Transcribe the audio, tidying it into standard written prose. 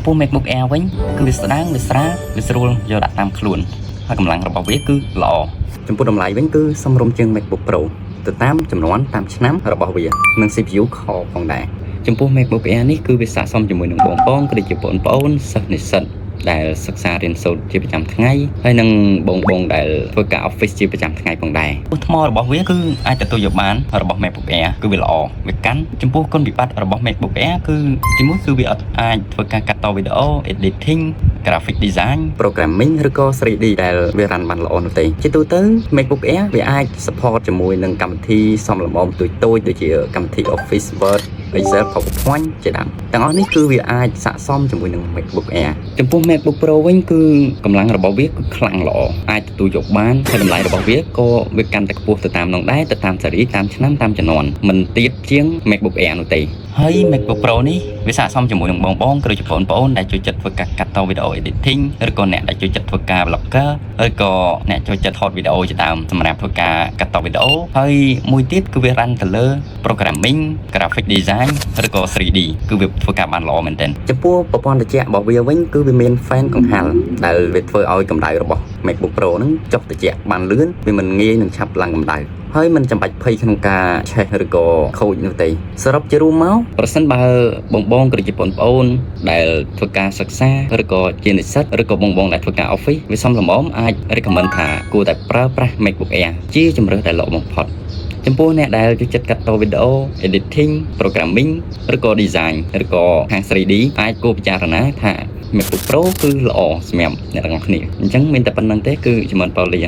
ពួក MacBook Air វិញគឺវាស្ដាងវាស្រាលវាស្រួលយកដាក់តាមខ្លួនហើយកម្លាំងរបស់វាគឺល្អចំពោះតម្លៃវិញគឺសមរម្យជាង MacBook Pro ទៅតាមចំនួនតាមឆ្នាំរបស់វានិង CPU Core ផងដែរចំពោះ MacBook Air នេះគឺវាស័ក្តិសមជាមួយនឹងបងៗក៏ដូចជាបងប្អូនសិស្សនិស្សិតដែលសិក្សារៀនសូត្រជាប្រចាំថ្ងៃហើយនឹងបងដែលធ្វើការ Office ជាប្រចាំថ្ងៃផងដែរថ្មរបស់វាគឺអាចទទួលយកបានរបស់ MacBook Air គឺវាល្អវាកាន់ចំពោះគុណវិបត្តិរបស់ MacBook Air គឺទីមួយគឺវាអត់អាចធ្វើការកាត់តវីដេអូ editing graphic design programming ឬក៏ 3D ដែលវារ៉ាន់បានល្អនោះទេជាទូទៅ MacBook Air វាអាច support ជាមួយនឹងកម្មវិធីសំលម្អមទូចៗដូចជាកម្មវិធី Office Word Excel PowerPoint ជាដើមទាំងអស់នេះគឺវាអាចស័ក្តិសមជាមួយនឹង MacBook Air ចំពោះ MacBook Pro វិញគឺកម្លាំងរបស់វាគឺខ្លាំងល្អអាចទទួលយកបានហើយតម្លៃរបស់វាក៏វាកាន់តែខ្ពស់ទៅតាមនោះដែរទៅតាមស៊េរីតាមឆ្នាំតាមជំនាន់មិនទាបជាង MacBook Air នោះទេហើយ MacBook Pro នេះវាស័ក្តិសមជាមួយនឹងបងៗឬជាបងប្អូនដែលចូលចិត្តធ្វើការកាត់តវីដេអូ editing ឬក៏អ្នកដែលចូលចិត្តធ្វើការ vlogger ឬក៏អ្នកចូលចិត្តថតវីដេអូជាដើមសម្រាប់ធ្វើការកាត់តវីដេអូហើយមួយទៀតគឺវារ៉ាន់ទៅលើ programming graphic design ឬក៏ 3D គឺវាធ្វើការបានល្អមែនទែនចំពោះប្រព័ន្ធត្រជាក់របស់វាវិញគឺវាមាន fan កង្ហាល់ដែលវាធ្វើឲ្យកម្ដៅរបស់ MacBook Pro ហ្នឹងចុះត្រជាក់បានលឿនវាមិនងាយនឹងឆាប់ឡើងកម្ដៅហើយមិនចាំបាច់ភ័យក្នុងការឆេះឬក៏ខូចនោះទេសរុបជារួមមកប្រសិនបើបងក៏ជាបងប្អូនដែលធ្វើការសិក្សាឬក៏ជានិស្សិតឬក៏បងដែលធ្វើការ Office វាសមល្មមអាច recommend ថាគួរតែប្រើប្រាស់ MacBook Air ជាជម្រើសដែលល្អបំផុតចំពោះអ្នកដែលចូលចិត្តកាត់តវីដេអូ editing programming ឬក៏ design ឬក៏ខាង 3D អាចគួរពិចារណាថា MacBook Pro គឺល្អសម្រាប់អ្នកទាំងអស់គ្នាអញ្ចឹងមានតែប៉ុណ្្នឹងទេគឺជំរាបប៉ូលី